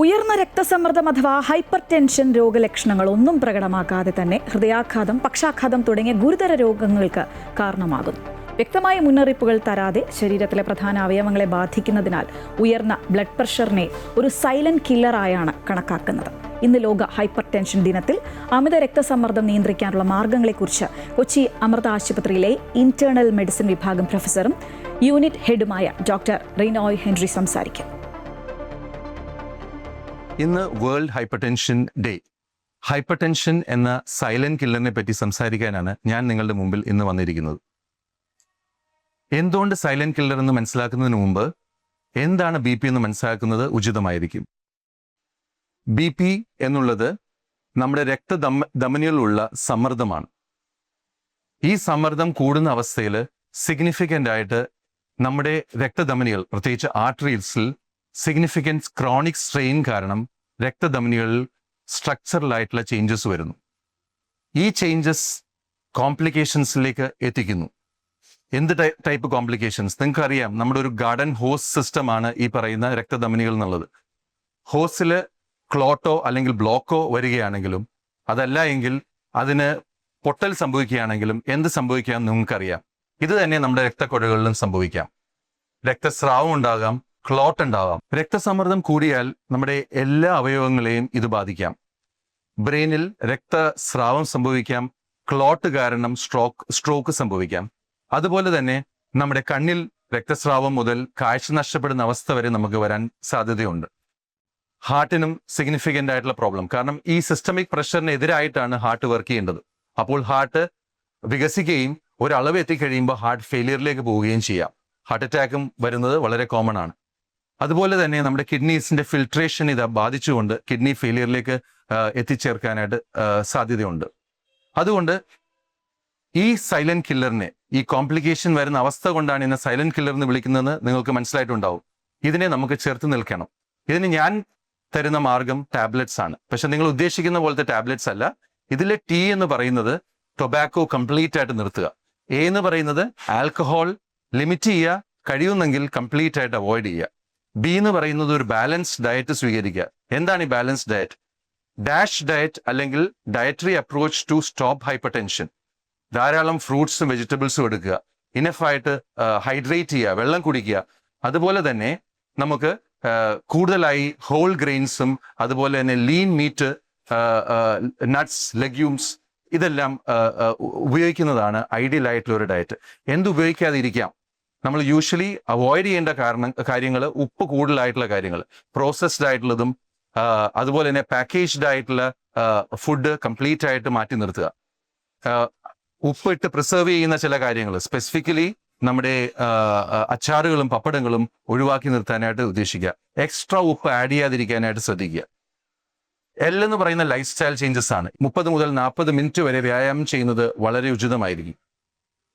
ഉയർന്ന രക്തസമ്മർദ്ദം അഥവാ ഹൈപ്പർ ടെൻഷൻ രോഗലക്ഷണങ്ങൾ ഒന്നും പ്രകടമാക്കാതെ തന്നെ ഹൃദയാഘാതം, പക്ഷാഘാതം തുടങ്ങിയ ഗുരുതര രോഗങ്ങൾക്ക് കാരണമാകുന്നു. വ്യക്തമായ മുന്നറിയിപ്പുകൾ തരാതെ ശരീരത്തിലെ പ്രധാന അവയവങ്ങളെ ബാധിക്കുന്നതിനാൽ ഉയർന്ന ബ്ലഡ് പ്രഷറിനെ ഒരു സൈലന്റ് കില്ലറായാണ് കണക്കാക്കുന്നത്. ഇന്ന് ലോക ഹൈപ്പർ ടെൻഷൻ ദിനത്തിൽ അമിത രക്തസമ്മർദ്ദം നിയന്ത്രിക്കാനുള്ള മാർഗങ്ങളെക്കുറിച്ച് കൊച്ചി അമൃത ആശുപത്രിയിലെ ഇന്റേണൽ മെഡിസിൻ വിഭാഗം പ്രൊഫസറും യൂണിറ്റ് ഹെഡുമായ ഡോക്ടർ റിനോയ് ഹെൻറി സംസാരിക്കും. ഇന്ന് world hyper tension day. Hyper tension എന്ന സൈലന്റ് കില്ലറിനെ പറ്റി സംസാരിക്കാനാണ് ഞാൻ നിങ്ങളുടെ മുമ്പിൽ ഇന്ന് വന്നിരിക്കുന്നത്. എന്തുകൊണ്ട് സൈലന്റ് കില്ലർ എന്ന് മനസ്സിലാക്കുന്നതിന് മുമ്പ് എന്താണ് ബി പി എന്ന് മനസ്സിലാക്കുന്നത് ഉചിതമായിരിക്കും. ബി പി എന്നുള്ളത് നമ്മുടെ രക്തധമനികളിലുള്ള സമ്മർദ്ദമാണ്. ഈ സമ്മർദ്ദം കൂടുന്ന അവസ്ഥയിൽ സിഗ്നിഫിക്കൻ്റ് ആയിട്ട് നമ്മുടെ രക്തധമനികൾ, പ്രത്യേകിച്ച് ആർട്ടറീസിൽ സിഗ്നിഫിക്കൻറ്റ് ക്രോണിക് സ്ട്രെയിൻ കാരണം രക്തധമനികളിൽ സ്ട്രക്ചറലായിട്ടുള്ള ചേഞ്ചസ് വരുന്നു. ഈ ചേഞ്ചസ് കോംപ്ലിക്കേഷൻസിലേക്ക് എത്തിക്കുന്നു. എന്ത് ടൈപ്പ് കോംപ്ലിക്കേഷൻസ്? നിങ്ങൾക്കറിയാം, നമ്മുടെ ഒരു ഗാർഡൻ ഹോസ് സിസ്റ്റമാണ് ഈ പറയുന്ന രക്തധമനികൾ എന്നുള്ളത്. ഹോസിൽ ക്ലോട്ടോ അല്ലെങ്കിൽ ബ്ലോക്കോ വരികയാണെങ്കിലും, അതല്ല എങ്കിൽ അതിന് പൊട്ടൽ സംഭവിക്കുകയാണെങ്കിലും എന്ത് സംഭവിക്കാമെന്ന് നിങ്ങൾക്കറിയാം. ഇത് തന്നെ നമ്മുടെ രക്തക്കുഴകളിലും സംഭവിക്കാം. രക്തസ്രാവം ഉണ്ടാകാം, ക്ലോട്ട് ഉണ്ടാവാം. രക്തസമ്മർദ്ദം കൂടിയാൽ നമ്മുടെ എല്ലാ അവയവങ്ങളെയും ഇത് ബാധിക്കാം. ബ്രെയിനിൽ രക്തസ്രാവം സംഭവിക്കാം, ക്ലോട്ട് കാരണം സ്ട്രോക്ക് സംഭവിക്കാം. അതുപോലെ തന്നെ നമ്മുടെ കണ്ണിൽ രക്തസ്രാവം മുതൽ കാഴ്ച നഷ്ടപ്പെടുന്ന അവസ്ഥ വരെ നമുക്ക് വരാൻ സാധ്യതയുണ്ട്. ഹാർട്ടിനും സിഗ്നിഫിക്കൻ്റ് ആയിട്ടുള്ള പ്രോബ്ലം, കാരണം ഈ സിസ്റ്റമിക് പ്രഷറിനെതിരായിട്ടാണ് ഹാർട്ട് വർക്ക് ചെയ്യേണ്ടത്. അപ്പോൾ ഹാർട്ട് വികസിക്കുകയും ഒരളവ് എത്തിക്കഴിയുമ്പോൾ ഹാർട്ട് ഫെയിലിയറിലേക്ക് പോവുകയും ചെയ്യാം. ഹാർട്ട് അറ്റാക്കും വരുന്നത് വളരെ കോമൺ ആണ്. അതുപോലെ തന്നെ നമ്മുടെ കിഡ്നീസിന്റെ ഫിൽട്രേഷൻ ഇത് ബാധിച്ചുകൊണ്ട് കിഡ്നി ഫെയിലിയറിലേക്ക് എത്തിച്ചേർക്കാനായിട്ട് സാധ്യതയുണ്ട്. അതുകൊണ്ട് ഈ സൈലന്റ് കില്ലറിനെ, ഈ കോംപ്ലിക്കേഷൻ വരുന്ന അവസ്ഥ കൊണ്ടാണ് ഇന്ന് സൈലന്റ് കില്ലർ എന്ന് വിളിക്കുന്നതെന്ന് നിങ്ങൾക്ക് മനസ്സിലായിട്ടുണ്ടാവും. ഇതിനെ നമുക്ക് ചേർത്ത് നിൽക്കണം. ഇതിന് ഞാൻ തരുന്ന മാർഗം ടാബ്ലറ്റ്സ് ആണ്. പക്ഷെ നിങ്ങൾ ഉദ്ദേശിക്കുന്ന പോലത്തെ ടാബ്ലറ്റ്സ് അല്ല. ഇതിലെ ടി എന്ന് പറയുന്നത് ടൊബാക്കോ കംപ്ലീറ്റ് ആയിട്ട് നിർത്തുക. എ എന്ന് പറയുന്നത് ആൽക്കഹോൾ ലിമിറ്റ് ചെയ്യുക, കഴിയുന്നെങ്കിൽ കംപ്ലീറ്റ് ആയിട്ട് അവോയ്ഡ് ചെയ്യുക. ബി എന്ന് പറയുന്നത് ഒരു ബാലൻസ്ഡ് ഡയറ്റ് സ്വീകരിക്കുക. എന്താണ് ഈ ബാലൻസ്ഡ് ഡയറ്റ്? ഡാഷ് ഡയറ്റ് അല്ലെങ്കിൽ dietary approach to stop hypertension. ധാരാളം ഫ്രൂട്ട്സും വെജിറ്റബിൾസും എടുക്കുക, ഇനഫായിട്ട് ഹൈഡ്രേറ്റ് ചെയ്യുക, വെള്ളം കുടിക്കുക. അതുപോലെ തന്നെ നമുക്ക് കൂടുതലായി ഹോൾ ഗ്രെയിൻസും അതുപോലെ തന്നെ ലീൻ മീറ്റ്, നട്ട്സ്, ലെഗ്യൂംസ് ഇതെല്ലാം ഉപയോഗിക്കുന്നതാണ് ഐഡിയൽ ആയിട്ടുള്ള ഒരു ഡയറ്റ്. ഉപയോഗിക്കാതിരിക്കാം? നമ്മൾ യൂഷ്വലി അവോയ്ഡ് ചെയ്യേണ്ട കാര്യങ്ങൾ ഉപ്പ് കൂടുതലായിട്ടുള്ള കാര്യങ്ങൾ, പ്രോസസ്ഡ് ആയിട്ടുള്ളതും അതുപോലെ തന്നെ പാക്കേജ്ഡ് ആയിട്ടുള്ള ഫുഡ് കംപ്ലീറ്റ് ആയിട്ട് മാറ്റി നിർത്തുക. ഉപ്പിട്ട് പ്രിസർവ് ചെയ്യുന്ന ചില കാര്യങ്ങൾ, സ്പെസിഫിക്കലി നമ്മുടെ അച്ചാറുകളും പപ്പടങ്ങളും ഒഴിവാക്കി നിർത്താനായിട്ട് ഉദ്ദേശിക്കുക. എക്സ്ട്രാ ഉപ്പ് ആഡ് ചെയ്യാതിരിക്കാനായിട്ട് ശ്രദ്ധിക്കുക. എൽ എന്ന് പറയുന്ന ലൈഫ് സ്റ്റൈൽ ചേഞ്ചസ് ആണ്. 30 മുതൽ 40 മിനിറ്റ് വരെ വ്യായാമം ചെയ്യുന്നത് വളരെ ഉചിതമായിരിക്കും.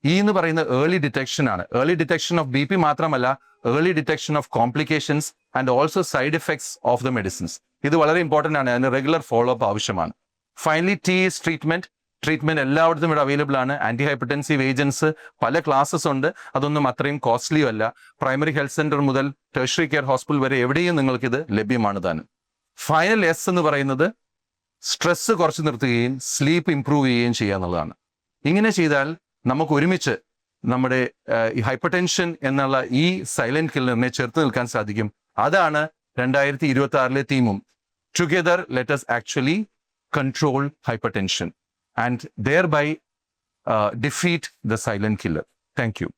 ഈ എന്ന് പറയുന്ന ഏർലി ഡിറ്റക്ഷൻ ആണ്. Early detection of B P മാത്രമല്ല, early detection of complications and also side effects of the medicines. ഇത് വളരെ ഇമ്പോർട്ടൻ്റ് ആണ്. അതിന് റെഗുലർ ഫോളോ അപ്പ് ആവശ്യമാണ്. Finally T is treatment. Treatment എല്ലായിടത്തും ഇവിടെ അവൈലബിൾ ആണ്. ആന്റി ഹൈപ്പർടെൻസീവ് ഏജൻസ് പല ക്ലാസ്സസ് ഉണ്ട്. അതൊന്നും അത്രയും കോസ്റ്റ്ലിയും അല്ല. പ്രൈമറി ഹെൽത്ത് സെന്റർ മുതൽ ടെർഷ്യറി കെയർ ഹോസ്പിറ്റൽ വരെ എവിടെയും നിങ്ങൾക്കിത് ലഭ്യമാണ് താനും. ഫൈനൽ എസ് എന്ന് പറയുന്നത് സ്ട്രെസ് കുറച്ച് നിർത്തുകയും സ്ലീപ്പ് ഇംപ്രൂവ് ചെയ്യുകയും ചെയ്യുക എന്നുള്ളതാണ്. ഇങ്ങനെ ചെയ്താൽ നമുക്ക് ഒരുമിച്ച് നമ്മുടെ ഹൈപ്പർ ടെൻഷൻ എന്നുള്ള ഈ സൈലന്റ് കില്ലറിനെ ചേർത്ത് നിൽക്കാൻ സാധിക്കും. അതാണ് 2026 തീമും. Together let us actually control hypertension and thereby defeat the silent killer. Thank you.